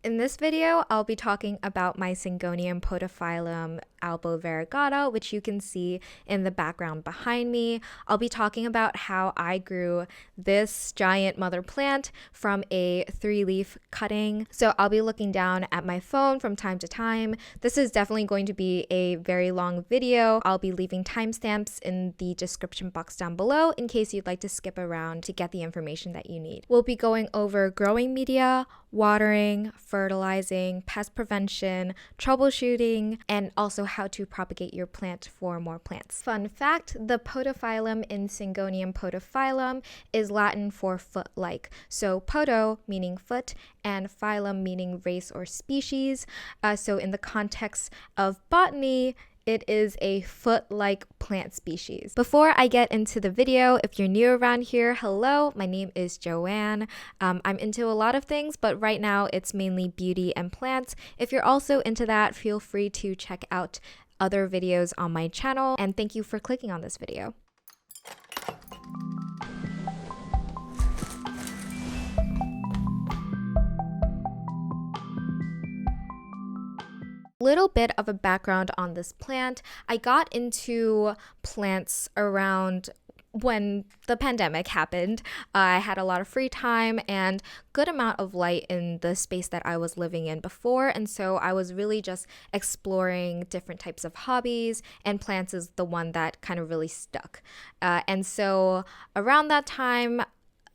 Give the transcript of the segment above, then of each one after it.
In this video, I'll be talking about my Syngonium podophyllum Albo Variegata, which you can see in the background behind me. I'll be talking about how I grew this giant mother plant from a 3-leaf cutting. So I'll be looking down at my phone from time to time. This is definitely going to be a very long video. I'll be leaving timestamps in the description box down below in case you'd like to skip around to get the information that you need. We'll be going over growing media, watering, fertilizing, pest prevention, troubleshooting, and also how to propagate your plant for more plants. Fun fact, the podophyllum in Syngonium podophyllum is Latin for foot-like. So podo meaning foot and phylum meaning race or species. So in the context of botany, it is a foot-like plant species. Before I get into the video, if you're new around here, hello, my name is Joanne. I'm into a lot of things, but right now it's mainly beauty and plants. If you're also into that, feel free to check out other videos on my channel, and thank you for clicking on this video. Little bit of a background on this plant. I got into plants around when the pandemic happened. I had a lot of free time and good amount of light in the space that I was living in before, and so I was really just exploring different types of hobbies, and plants is the one that kind of really stuck. And so around that time,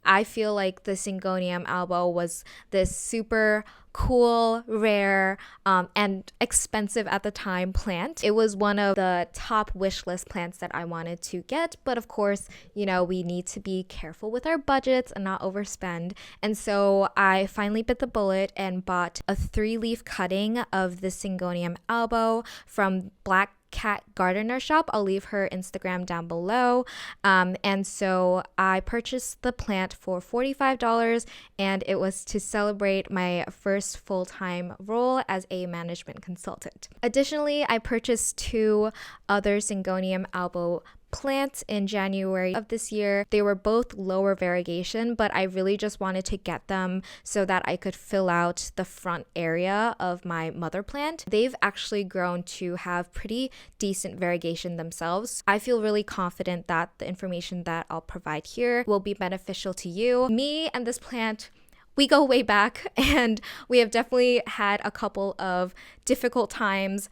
I feel like the Syngonium albo was this super cool, rare, and expensive at the time plant. It was one of the top wish list plants that I wanted to get, but of course, you know, we need to be careful with our budgets and not overspend. And so I finally bit the bullet and bought a 3-leaf cutting of the Syngonium albo from Black Cat Gardener Shop. I'll leave her Instagram down below. And so I purchased the plant for $45, and it was to celebrate my first full-time role as a management consultant. Additionally, I purchased 2 other Syngonium albo plants in January of this year. They were both lower variegation, but I really just wanted to get them so that I could fill out the front area of my mother plant. They've actually grown to have pretty decent variegation themselves. I feel really confident that the information that I'll provide here will be beneficial to you. Me and this plant, we go way back, and we have definitely had a couple of difficult times.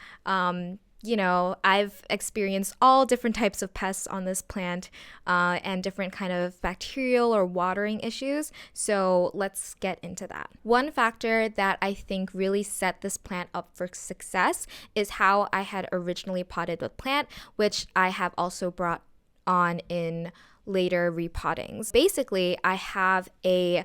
You know, I've experienced all different types of pests on this plant and different kind of bacterial or watering issues. So let's get into that. One factor that I think really set this plant up for success is how I had originally potted the plant, which I have also brought on in later repottings. Basically, I have a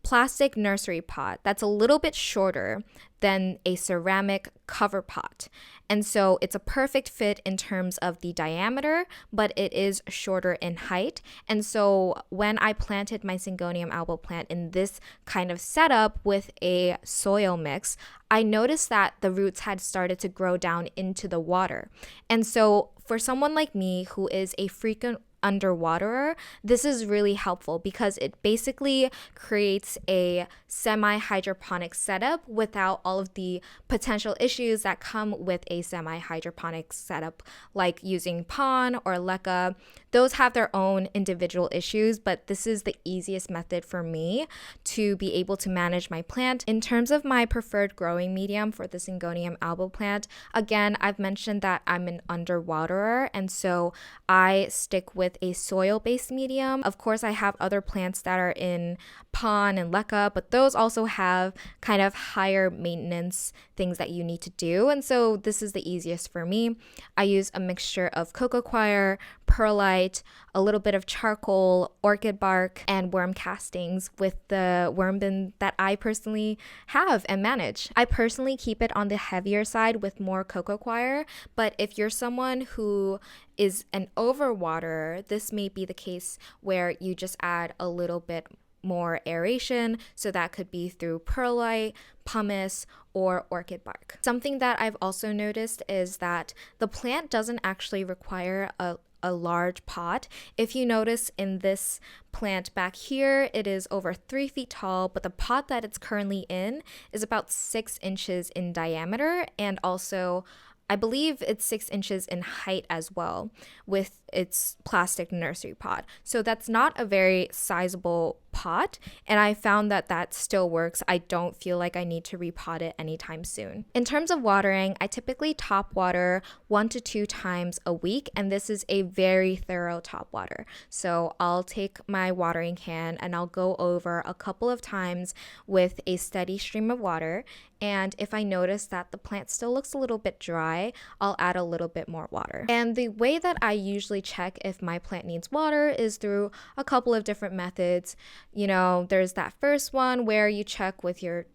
plastic nursery pot that's a little bit shorter than a ceramic cover pot. And so it's a perfect fit in terms of the diameter, but it is shorter in height. And so when I planted my Syngonium albo plant in this kind of setup with a soil mix, I noticed that the roots had started to grow down into the water. And so for someone like me who is a frequent underwaterer, this is really helpful because it basically creates a semi-hydroponic setup without all of the potential issues that come with a semi-hydroponic setup, like using pon or leca. Those have their own individual issues, but this is the easiest method for me to be able to manage my plant. In terms of my preferred growing medium for the Syngonium albo plant, again, I've mentioned that I'm an underwaterer, and so I stick with a soil-based medium. Of course, I have other plants that are in pon and leca, but those also have kind of higher maintenance things that you need to do, and so this is the easiest for me. I use a mixture of coco coir, perlite, a little bit of charcoal, orchid bark, and worm castings with the worm bin that I personally have and manage. I personally keep it on the heavier side with more coco coir, but if you're someone who is an overwaterer, this may be the case where you just add a little bit more aeration, so that could be through perlite, pumice, or orchid bark. Something that I've also noticed is that the plant doesn't actually require a a large pot. If you notice in this plant back here, it is over 3 feet tall, but the pot that it's currently in is about 6 inches in diameter, and also I believe it's 6 inches in height as well with its plastic nursery pot. So that's not a very sizable pot, and I found that that still works. I don't feel like I need to repot it anytime soon. In terms of watering, I typically top water 1 to 2 times a week, and this is a very thorough top water. So I'll take my watering can and I'll go over a couple of times with a steady stream of water, and if I notice that the plant still looks a little bit dry, I'll add a little bit more water. And the way that I usually check if my plant needs water is through a couple of different methods. You know, there's that first one where you check with your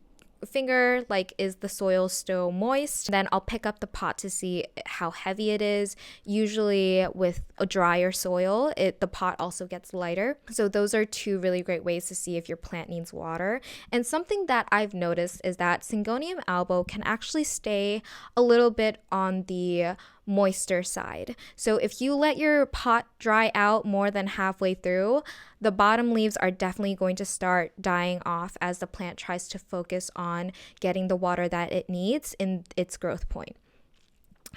finger, like, is the soil still moist? Then I'll pick up the pot to see how heavy it is. Usually with a drier soil, the pot also gets lighter. So those are 2 really great ways to see if your plant needs water. And something that I've noticed is that Syngonium albo can actually stay a little bit on the moisture side. So if you let your pot dry out more than halfway through, the bottom leaves are definitely going to start dying off as the plant tries to focus on getting the water that it needs in its growth point.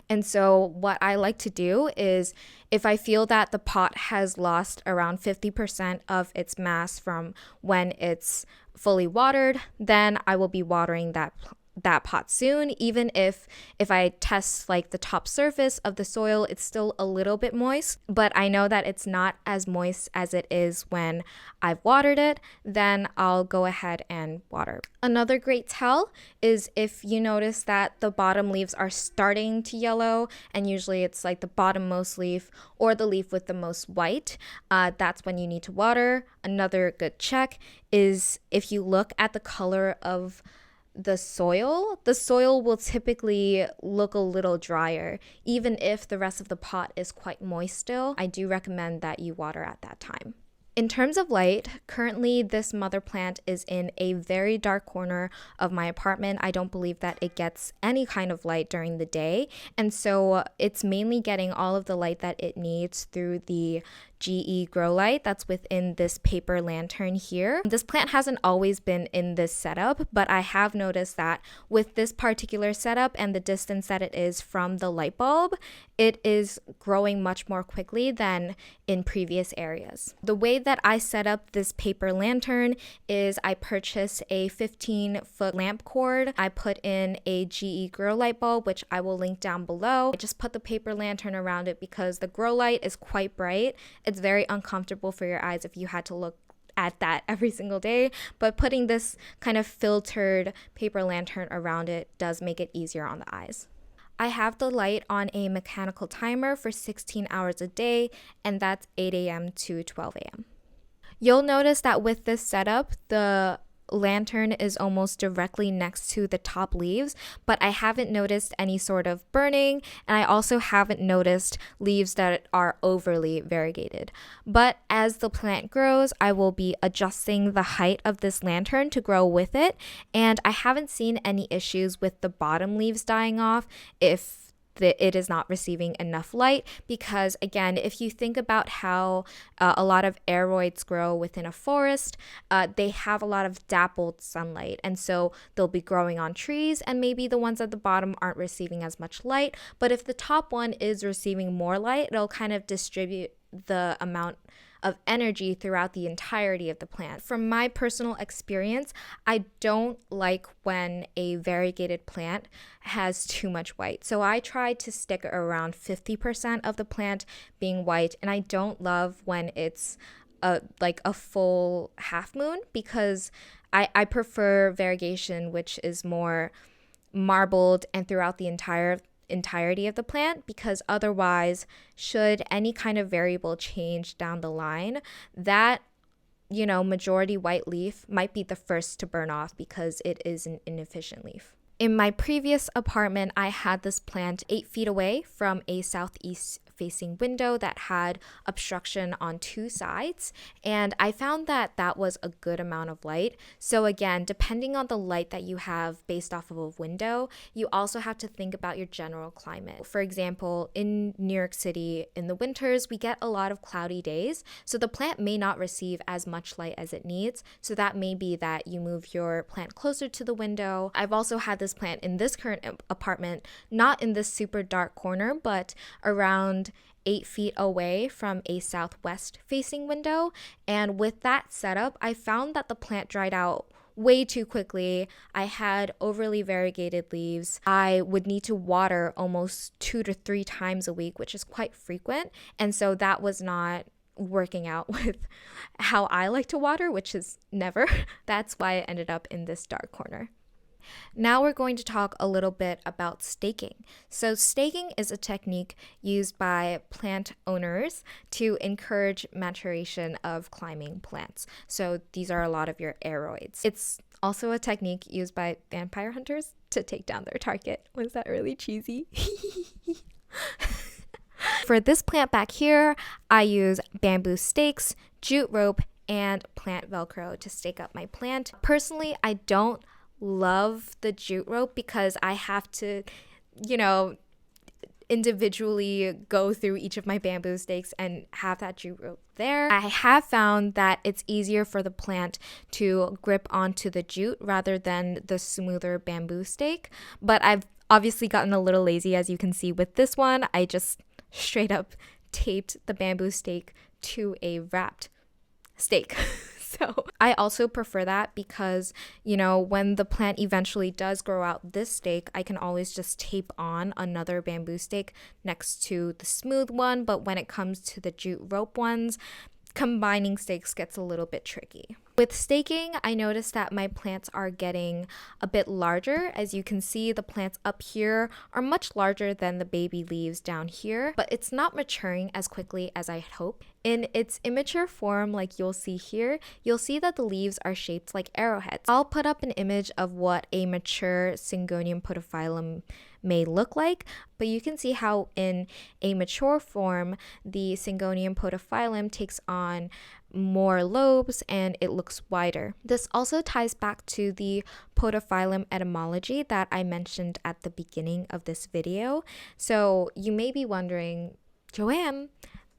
And so what I like to do is, if I feel that the pot has lost around 50% of its mass from when it's fully watered, then I will be watering that pot soon. Even if I test like the top surface of the soil, it's still a little bit moist, but I know that it's not as moist as it is when I've watered it, then I'll go ahead and water. Another great tell is if you notice that the bottom leaves are starting to yellow, and usually it's like the bottommost leaf or the leaf with the most white, that's when you need to water. Another good check is if you look at the color of the soil will typically look a little drier. Even if the rest of the pot is quite moist still, I do recommend that you water at that time. In terms of light, currently this mother plant is in a very dark corner of my apartment. I don't believe that it gets any kind of light during the day, and so it's mainly getting all of the light that it needs through the GE grow light that's within this paper lantern here. This plant hasn't always been in this setup, but I have noticed that with this particular setup and the distance that it is from the light bulb, it is growing much more quickly than in previous areas. The way that I set up this paper lantern is I purchased a 15-foot lamp cord. I put in a GE grow light bulb, which I will link down below. I just put the paper lantern around it because the grow light is quite bright. It's very uncomfortable for your eyes if you had to look at that every single day, but putting this kind of filtered paper lantern around it does make it easier on the eyes. I have the light on a mechanical timer for 16 hours a day, and that's 8 a.m. to 12 a.m. You'll notice that with this setup, the lantern is almost directly next to the top leaves, but I haven't noticed any sort of burning, and I also haven't noticed leaves that are overly variegated. But as the plant grows, I will be adjusting the height of this lantern to grow with it, and I haven't seen any issues with the bottom leaves dying off if it is not receiving enough light, because again, if you think about how a lot of aroids grow within a forest, they have a lot of dappled sunlight, and so they'll be growing on trees, and maybe the ones at the bottom aren't receiving as much light, but if the top one is receiving more light, it'll kind of distribute the amount of energy throughout the entirety of the plant. From my personal experience, I don't like when a variegated plant has too much white. So I try to stick around 50% of the plant being white, and I don't love when it's like a full half moon, because I prefer variegation, which is more marbled and throughout the entirety of the plant, because otherwise, should any kind of variable change down the line, that majority white leaf might be the first to burn off because it is an inefficient leaf. In my previous apartment, I had this plant 8 feet away from a southeast facing window that had obstruction on 2 sides, and I found that that was a good amount of light. So again, depending on the light that you have based off of a window, you also have to think about your general climate. For example, in New York City in the winters, we get a lot of cloudy days, so the plant may not receive as much light as it needs. So that may be that you move your plant closer to the window. I've also had this plant in this current apartment, not in this super dark corner, but around 8 feet away from a southwest facing window. And with that setup, I found that the plant dried out way too quickly. I had overly variegated leaves. I would need to water almost 2 to 3 times a week, which is quite frequent. And so that was not working out with how I like to water, which is never. That's why I ended up in this dark corner. Now we're going to talk a little bit about staking. So staking is a technique used by plant owners to encourage maturation of climbing plants. So these are a lot of your aroids. It's also a technique used by vampire hunters to take down their target. Was that really cheesy? For this plant back here, I use bamboo stakes, jute rope, and plant Velcro to stake up my plant. Personally, I don't love the jute rope because I have to, individually go through each of my bamboo stakes and have that jute rope there. I have found that it's easier for the plant to grip onto the jute rather than the smoother bamboo stake, but I've obviously gotten a little lazy, as you can see with this one. I just straight up taped the bamboo stake to a wrapped stake. So I also prefer that because, when the plant eventually does grow out this stake, I can always just tape on another bamboo stake next to the smooth one. But when it comes to the jute rope ones, combining stakes gets a little bit tricky. With staking, I noticed that my plants are getting a bit larger. As you can see, the plants up here are much larger than the baby leaves down here, but it's not maturing as quickly as I had hoped. In its immature form, like you'll see here, you'll see that the leaves are shaped like arrowheads. I'll put up an image of what a mature Syngonium podophyllum may look like, but you can see how in a mature form, the Syngonium podophyllum takes on more lobes and it looks wider. This also ties back to the podophyllum etymology that I mentioned at the beginning of this video. So you may be wondering, Joanne,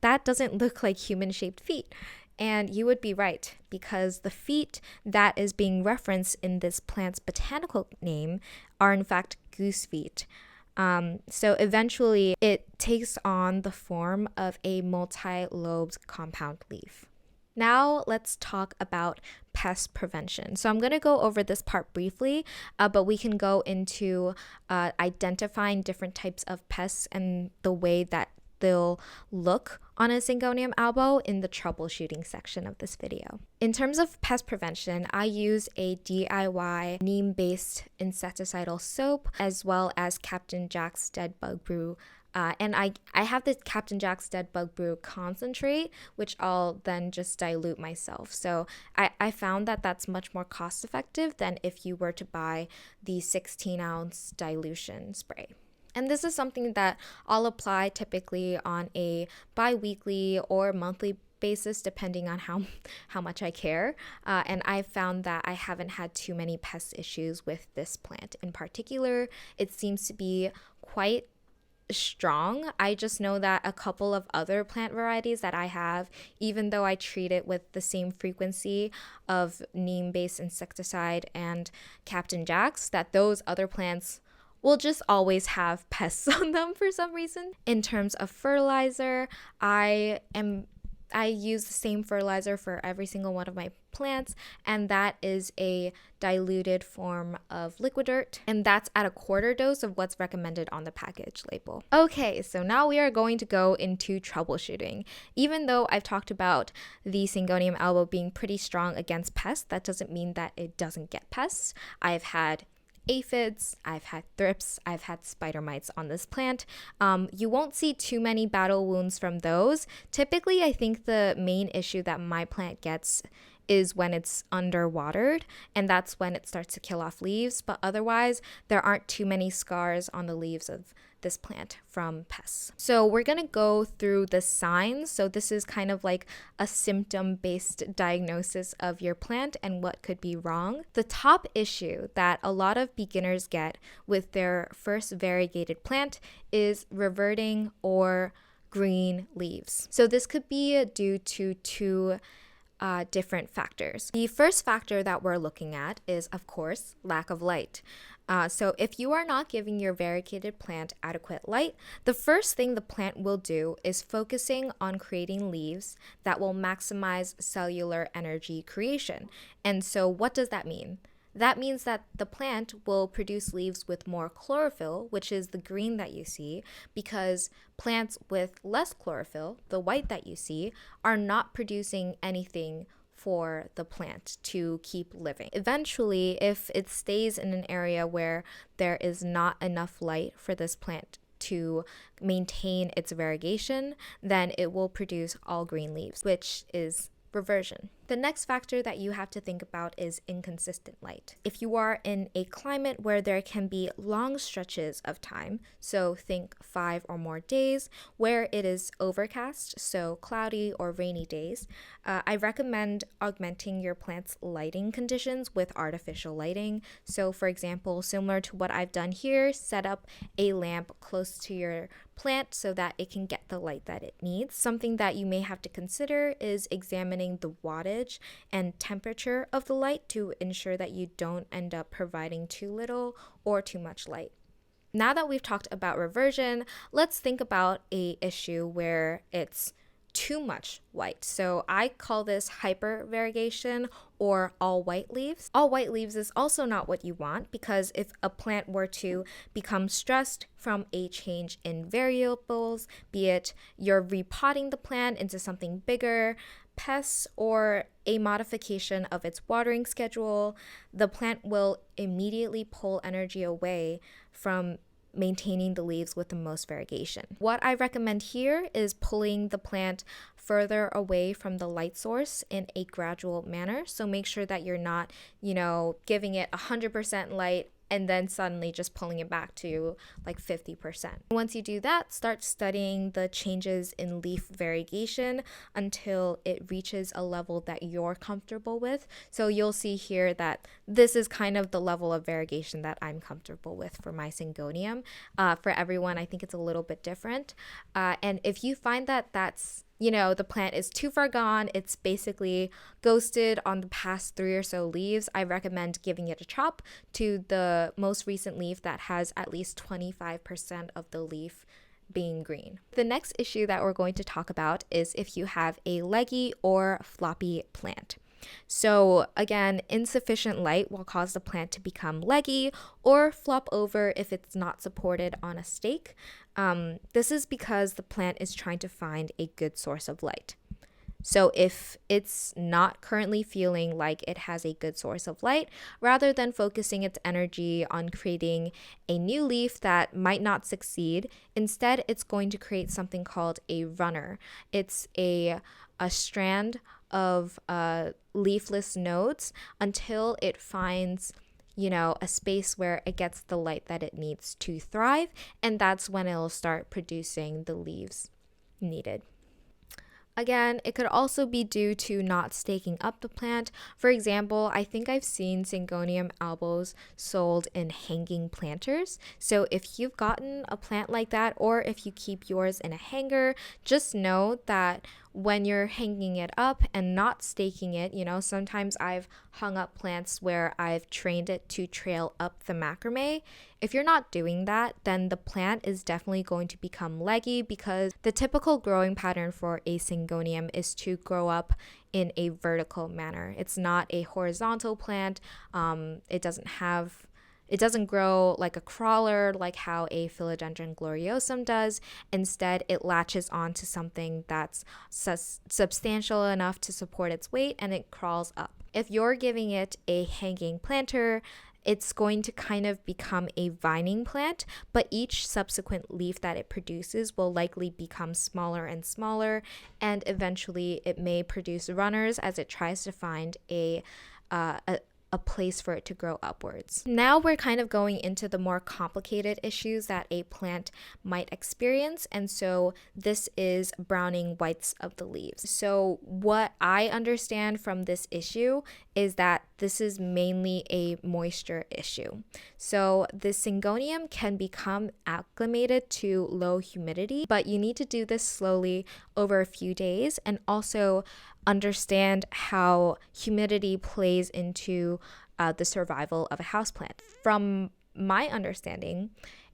that doesn't look like human-shaped feet. And you would be right, because the feet that is being referenced in this plant's botanical name are in fact goose feet. So eventually it takes on the form of a multi-lobed compound leaf. Now let's talk about pest prevention. So I'm going to go over this part briefly, but we can go into identifying different types of pests and the way that they'll look on a Syngonium albo in the troubleshooting section of this video. In terms of pest prevention, I use a DIY neem-based insecticidal soap as well as Captain Jack's Dead Bug Brew. And I have the Captain Jack's Dead Bug Brew concentrate, which I'll then just dilute myself. So I found that that's much more cost effective than if you were to buy the 16-ounce dilution spray. And this is something that I'll apply typically on a bi-weekly or monthly basis, depending on how much I care. And I found that I haven't had too many pest issues with this plant in particular. It seems to be quite strong. I just know that a couple of other plant varieties that I have, even though I treat it with the same frequency of neem-based insecticide and Captain Jack's, that those other plants will just always have pests on them for some reason. In terms of fertilizer, I use the same fertilizer for every single one of my plants, and that is a diluted form of liquid dirt, and that's at a quarter dose of what's recommended on the package label. Okay, so now we are going to go into troubleshooting. Even though I've talked about the Syngonium albo being pretty strong against pests, that doesn't mean that it doesn't get pests. I've had aphids, I've had thrips, I've had spider mites on this plant. You won't see too many battle wounds from those. Typically, I think the main issue that my plant gets is when it's underwatered, and that's when it starts to kill off leaves. But otherwise, there aren't too many scars on the leaves of this plant from pests. So we're going to go through the signs. So this is kind of like a symptom-based diagnosis of your plant and what could be wrong. The top issue that a lot of beginners get with their first variegated plant is reverting or green leaves. So this could be due to two different factors. The first factor that we're looking at is, of course, lack of light. So if you are not giving your variegated plant adequate light, the first thing the plant will do is focusing on creating leaves that will maximize cellular energy creation. And so what does that mean? That means that the plant will produce leaves with more chlorophyll, which is the green that you see, because plants with less chlorophyll, the white that you see, are not producing anything for the plant to keep living. Eventually, if it stays in an area where there is not enough light for this plant to maintain its variegation, then it will produce all green leaves, which is reversion. The next factor that you have to think about is inconsistent light. If you are in a climate where there can be long stretches of time, so think 5 or more days, where it is overcast, so cloudy or rainy days, I recommend augmenting your plant's lighting conditions with artificial lighting. So for example, similar to what I've done here, set up a lamp close to your plant so that it can get the light that it needs. Something that you may have to consider is examining the wattage and temperature of the light to ensure that you don't end up providing too little or too much light. Now that we've talked about reversion, let's think about an issue where it's too much white. So I call this hypervariegation or all white leaves. All white leaves is also not what you want, because if a plant were to become stressed from a change in variables, be it you're repotting the plant into something bigger, pests, or a modification of its watering schedule, the plant will immediately pull energy away from maintaining the leaves with the most variegation. What I recommend here is pulling the plant further away from the light source in a gradual manner. So make sure that you're not, giving it 100% light and then suddenly just pulling it back to like 50%. Once you do that, start studying the changes in leaf variegation until it reaches a level that you're comfortable with. So you'll see here that this is kind of the level of variegation that I'm comfortable with for my Syngonium. For everyone, I think it's a little bit different. And if you find that that's the plant is too far gone, it's basically ghosted on the past 3 or so leaves, I recommend giving it a chop to the most recent leaf that has at least 25% of the leaf being green. The next issue that we're going to talk about is if you have a leggy or floppy plant. So again, insufficient light will cause the plant to become leggy or flop over if it's not supported on a stake. This is because the plant is trying to find a good source of light. So if it's not currently feeling like it has a good source of light, rather than focusing its energy on creating a new leaf that might not succeed, instead it's going to create something called a runner. It's a strand of leafless nodes until it finds a space where it gets the light that it needs to thrive, and that's when it'll start producing the leaves needed. Again, it could also be due to not staking up the plant. For example, I think I've seen Syngonium albos sold in hanging planters. So if you've gotten a plant like that, or if you keep yours in a hanger, just know that when you're hanging it up and not staking it, sometimes I've hung up plants where I've trained it to trail up the macrame. If you're not doing that, then the plant is definitely going to become leggy, because the typical growing pattern for a Syngonium is to grow up in a vertical manner. It's not a horizontal plant. It doesn't grow like a crawler like how a Philodendron gloriosum does. Instead, it latches onto something that's substantial enough to support its weight, and it crawls up. If you're giving it a hanging planter, it's going to kind of become a vining plant, but each subsequent leaf that it produces will likely become smaller and smaller, and eventually it may produce runners as it tries to find a place for it to grow upwards. Now we're kind of going into the more complicated issues that a plant might experience, and so this is browning whites of the leaves. So what I understand from this issue is that this is mainly a moisture issue. So the Syngonium can become acclimated to low humidity, but you need to do this slowly over a few days, and also understand how humidity plays into the survival of a houseplant. From my understanding,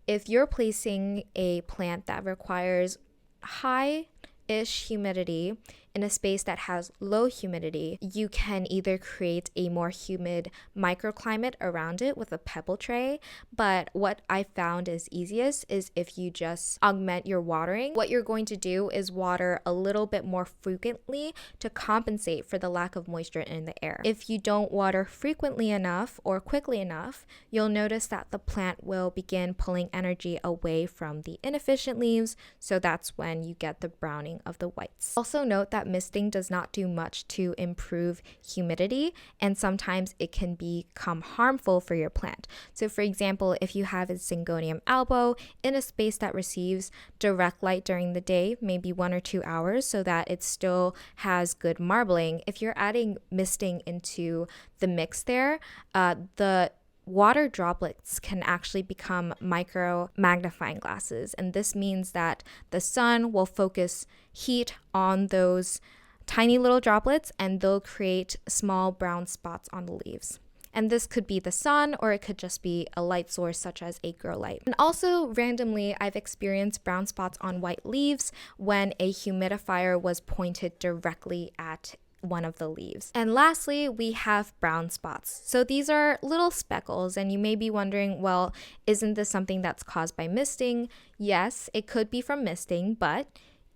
if you're placing a plant that requires high-ish humidity in a space that has low humidity, you can either create a more humid microclimate around it with a pebble tray, but what I found is easiest is if you just augment your watering. What you're going to do is water a little bit more frequently to compensate for the lack of moisture in the air. If you don't water frequently enough or quickly enough, you'll notice that the plant will begin pulling energy away from the inefficient leaves, so that's when you get the browning of the whites. Also note that misting does not do much to improve humidity, and sometimes it can become harmful for your plant. So for example, if you have a Syngonium albo in a space that receives direct light during the day, maybe 1 or 2 hours, so that it still has good marbling, if you're adding misting into the mix there, the water droplets can actually become micro magnifying glasses, and this means that the sun will focus heat on those tiny little droplets and they'll create small brown spots on the leaves. And this could be the sun, or it could just be a light source such as a grow light. And also randomly, I've experienced brown spots on white leaves when a humidifier was pointed directly at one of the leaves. And lastly, we have brown spots. So these are little speckles, and you may be wondering, well, isn't this something that's caused by misting? Yes, it could be from misting, but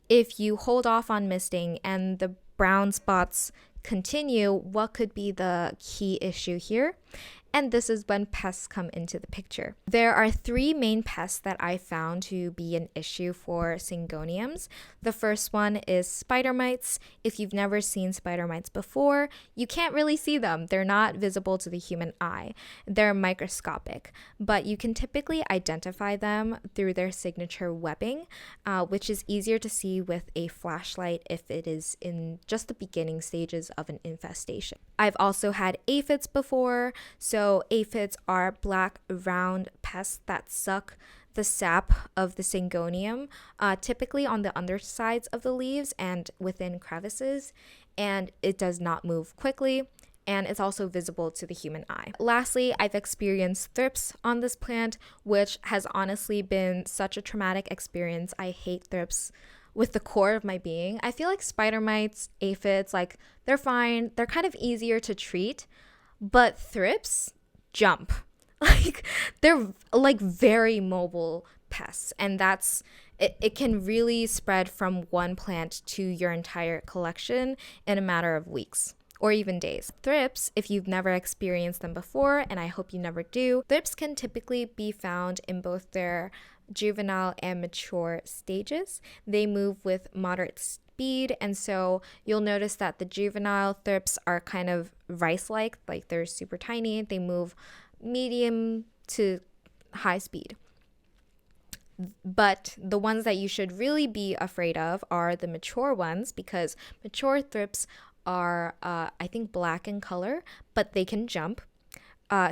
if you hold off on misting and the brown spots continue, what could be the key issue here? And this is when pests come into the picture. There are 3 main pests that I found to be an issue for Syngoniums. The first one is spider mites. If you've never seen spider mites before, you can't really see them. They're not visible to the human eye. They're microscopic, but you can typically identify them through their signature webbing, which is easier to see with a flashlight if it is in just the beginning stages of an infestation. I've also had aphids before. So aphids are black round pests that suck the sap of the Syngonium, typically on the undersides of the leaves and within crevices, and it does not move quickly, and it's also visible to the human eye. Lastly, I've experienced thrips on this plant, which has honestly been such a traumatic experience. I hate thrips with the core of my being. I feel like spider mites, aphids, like they're fine. They're kind of easier to treat, but thrips jump. Like they're like very mobile pests, and that's it can really spread from one plant to your entire collection in a matter of weeks or even days. Thrips, if you've never experienced them before, and I hope you never do, thrips can typically be found in both their juvenile and mature stages. They move with moderate speed, and so you'll notice that the juvenile thrips are kind of rice-like, like they're super tiny. They move medium to high speed. But the ones that you should really be afraid of are the mature ones, because mature thrips are, I think, black in color, but they can jump.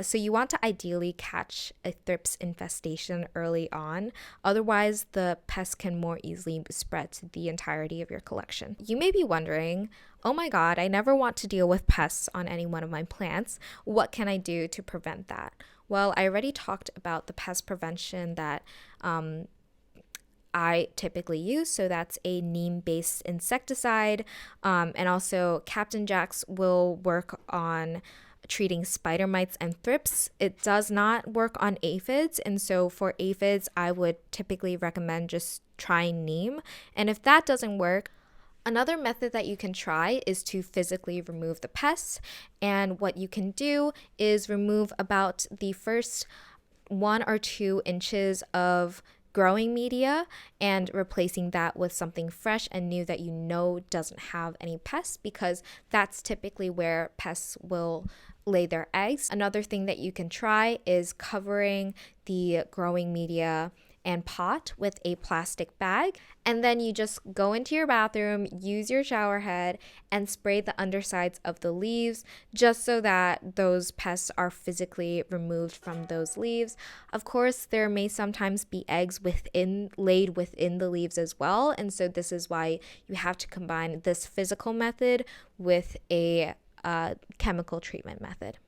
So you want to ideally catch a thrips infestation early on. Otherwise, the pest can more easily spread to the entirety of your collection. You may be wondering, oh my God, I never want to deal with pests on any one of my plants. What can I do to prevent that? Well, I already talked about the pest prevention that I typically use. So that's a neem-based insecticide. And also Captain Jack's will work on treating spider mites and thrips. It does not work on aphids, and so for aphids I would typically recommend just trying neem. And if that doesn't work, Another method that you can try is to physically remove the pests. And what you can do is remove about the first 1 or 2 inches of growing media and replacing that with something fresh and new that you know doesn't have any pests, because that's typically where pests will lay their eggs. Another thing that you can try is covering the growing media and pot with a plastic bag, and then you just go into your bathroom, use your shower head, and spray the undersides of the leaves just so that those pests are physically removed from those leaves. Of course, there may sometimes be eggs laid within the leaves as well, and so this is why you have to combine this physical method with a chemical treatment method.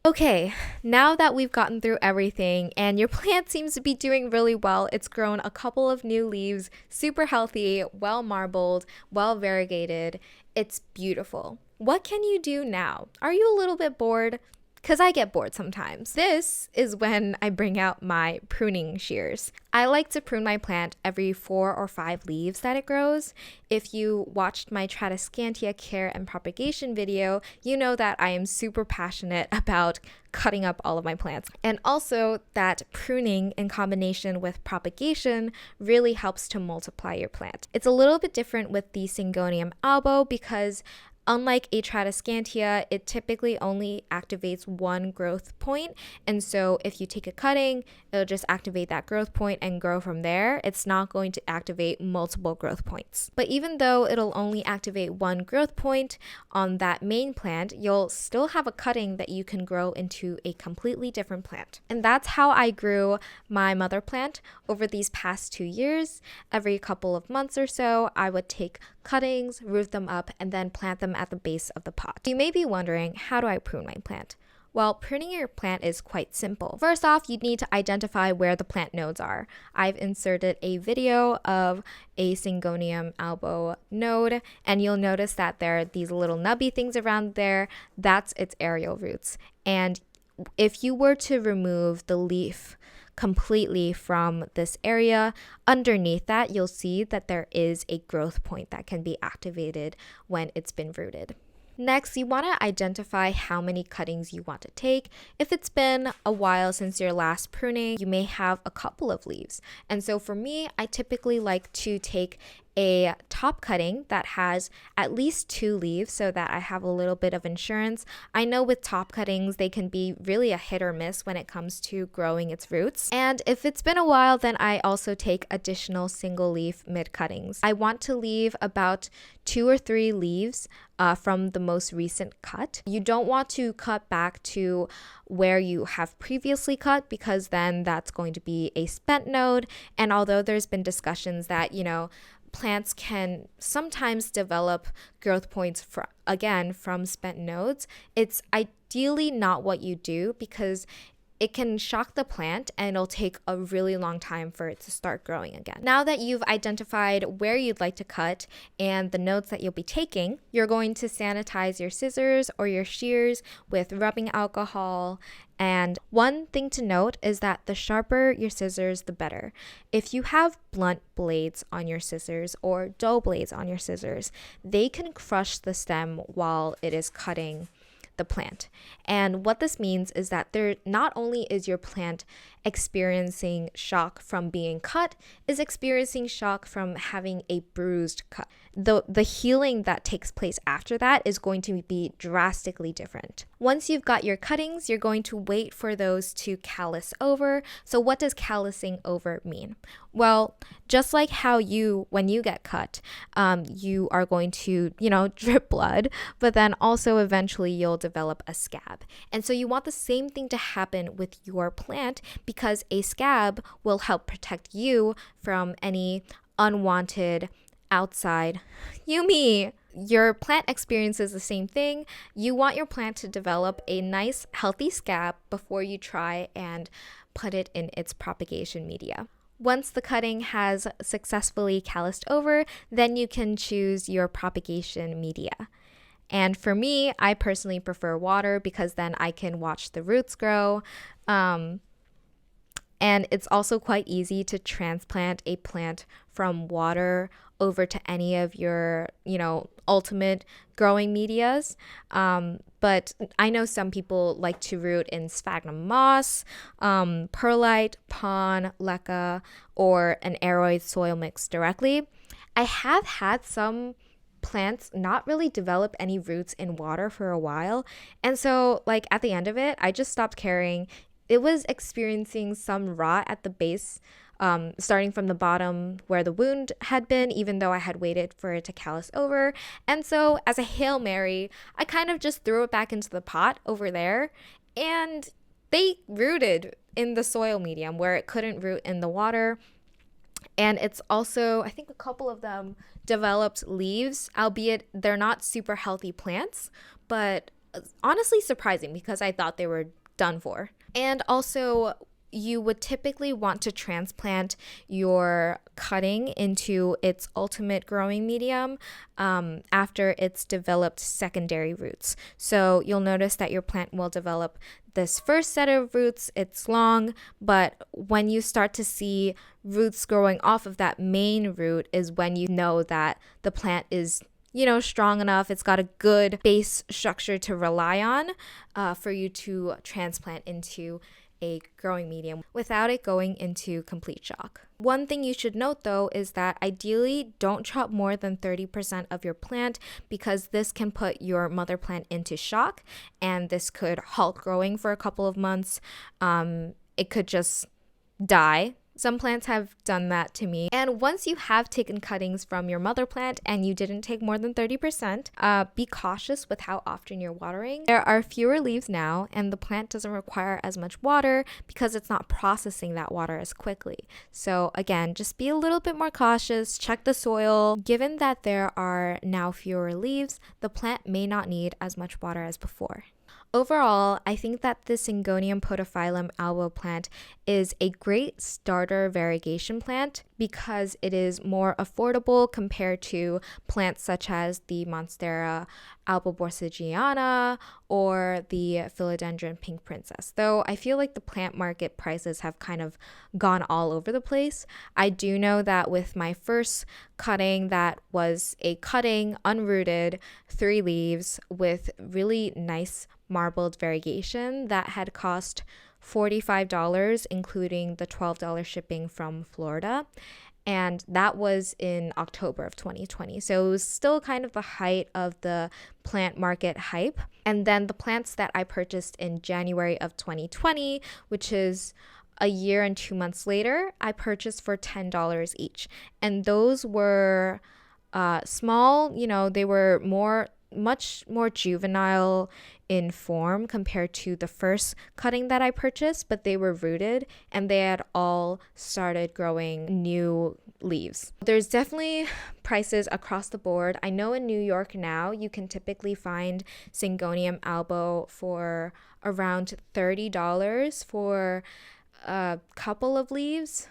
Okay, now that we've gotten through everything and your plant seems to be doing really well, it's grown a couple of new leaves, super healthy, well marbled, well variegated, it's beautiful. What can you do now? Are you a little bit bored? Because I get bored sometimes. This is when I bring out my pruning shears. I like to prune my plant every 4 or 5 leaves that it grows. If you watched my Tradescantia care and propagation video, you know that I am super passionate about cutting up all of my plants. And also that pruning in combination with propagation really helps to multiply your plant. It's a little bit different with the Syngonium albo because unlike a Tradescantia, it typically only activates one growth point. And so if you take a cutting, it'll just activate that growth point and grow from there. It's not going to activate multiple growth points. But even though it'll only activate one growth point on that main plant, you'll still have a cutting that you can grow into a completely different plant. And that's how I grew my mother plant over these past 2 years. Every couple of months or so, I would take cuttings, root them up, and then plant them at the base of the pot. You may be wondering, how do I prune my plant? Well, pruning your plant is quite simple. First off, you need to identify where the plant nodes are. I've inserted a video of a Syngonium albo node, and you'll notice that there are these little nubby things around there. That's its aerial roots. And if you were to remove the leaf completely from this area, underneath that you'll see that there is a growth point that can be activated when it's been rooted. Next, you want to identify how many cuttings you want to take. If it's been a while since your last pruning, you may have a couple of leaves. And so for me, I typically like to take a top cutting that has at least 2 leaves so that I have a little bit of insurance. I know with top cuttings, they can be really a hit or miss when it comes to growing its roots. And if it's been a while, then I also take additional single leaf mid cuttings. I want to leave about 2 or 3 leaves from the most recent cut. You don't want to cut back to where you have previously cut because then that's going to be a spent node. And although there's been discussions that, plants can sometimes develop growth points from spent nodes, it's ideally not what you do because it can shock the plant and it'll take a really long time for it to start growing again. Now that you've identified where you'd like to cut and the nodes that you'll be taking, you're going to sanitize your scissors or your shears with rubbing alcohol. And one thing to note is that the sharper your scissors, the better. If you have blunt blades on your scissors or dull blades on your scissors, they can crush the stem while it is cutting the plant. And what this means is that not only is your plant experiencing shock from being cut, is experiencing shock from having a bruised cut. The healing that takes place after that is going to be drastically different. Once you've got your cuttings, you're going to wait for those to callus over. So what does callusing over mean? Well, just like how when you get cut, you are going to, drip blood, but then also eventually you'll develop a scab. And so you want the same thing to happen with your plant because a scab will help protect you from any unwanted outside. Your plant experiences the same thing. You want your plant to develop a nice, healthy scab before you try and put it in its propagation media. Once the cutting has successfully calloused over, then you can choose your propagation media. And for me, I personally prefer water because then I can watch the roots grow. And it's also quite easy to transplant a plant from water over to any of your, ultimate growing medias. But I know some people like to root in sphagnum moss, perlite, pon, leca, or an aroid soil mix directly. I have had some plants not really develop any roots in water for a while. And so, like, at the end of it, I just stopped caring. It was experiencing some rot at the base, starting from the bottom where the wound had been, even though I had waited for it to callus over. And so, as a Hail Mary, I kind of just threw it back into the pot over there, and they rooted in the soil medium where it couldn't root in the water. And it's also, I think a couple of them developed leaves, albeit they're not super healthy plants, but honestly surprising because I thought they were done for. And also, you would typically want to transplant your cutting into its ultimate growing medium after it's developed secondary roots. So you'll notice that your plant will develop this first set of roots. It's long, but when you start to see roots growing off of that main root is when you know that the plant is strong enough. It's got a good base structure to rely on for you to transplant into a growing medium without it going into complete shock. One thing you should note though is that ideally don't chop more than 30% of your plant because this can put your mother plant into shock and this could halt growing for a couple of months. It could just die. Some plants have done that to me. And once you have taken cuttings from your mother plant and you didn't take more than 30%, be cautious with how often you're watering. There are fewer leaves now, and the plant doesn't require as much water because it's not processing that water as quickly. So again, just be a little bit more cautious, check the soil. Given that there are now fewer leaves, the plant may not need as much water as before. Overall, I think that the Syngonium podophyllum albo plant is a great starter variegation plant because it is more affordable compared to plants such as the Monstera alboborsigiana or the philodendron pink princess. Though I feel like the plant market prices have kind of gone all over the place. I do know that with my first cutting, that was a cutting, unrooted, 3 leaves with really nice marbled variegation that had cost $45, including the $12 shipping from Florida. And that was in October of 2020. So it was still kind of the height of the plant market hype. And then the plants that I purchased in January of 2020, which is a year and 2 months later, I purchased for $10 each. And those were small, they were much more juvenile in form compared to the first cutting that I purchased, but they were rooted and they had all started growing new leaves. There's definitely prices across the board. I know in New York now you can typically find Syngonium albo for around $30 for a couple of leaves.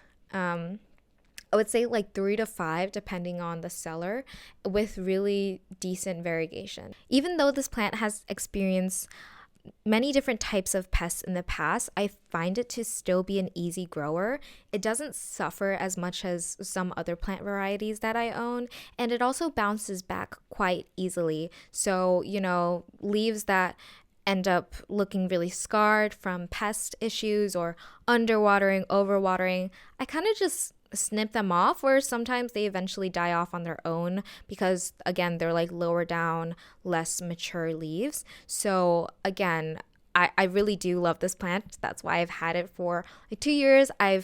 I would say like 3 to 5 depending on the seller with really decent variegation. Even though this plant has experienced many different types of pests in the past, I find it to still be an easy grower. It doesn't suffer as much as some other plant varieties that I own, and it also bounces back quite easily. So, leaves that end up looking really scarred from pest issues or underwatering, overwatering, I kind of just snip them off, or sometimes they eventually die off on their own because again they're like lower down, less mature leaves. So again, I really do love this plant. That's why I've had it for like 2 years. I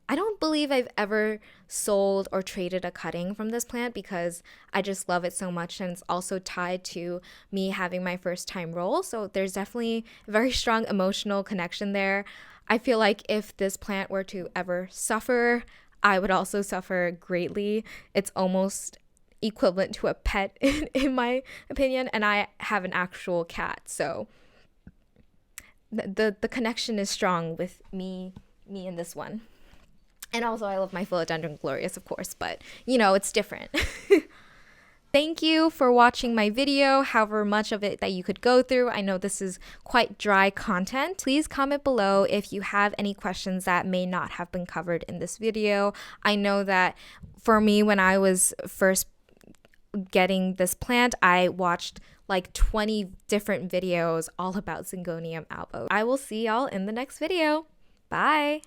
don't believe I've ever sold or traded a cutting from this plant because I just love it so much, and it's also tied to me having my first time roll. So there's definitely a very strong emotional connection there. I feel like if this plant were to ever suffer, I would also suffer greatly. It's almost equivalent to a pet in my opinion, and I have an actual cat, so the connection is strong with me and this one. And also I love my philodendron glorious, of course, but it's different. Thank you for watching my video, however much of it that you could go through. I know this is quite dry content. Please comment below if you have any questions that may not have been covered in this video. I know that for me, when I was first getting this plant, I watched like 20 different videos all about Syngonium albo. I will see y'all in the next video. Bye!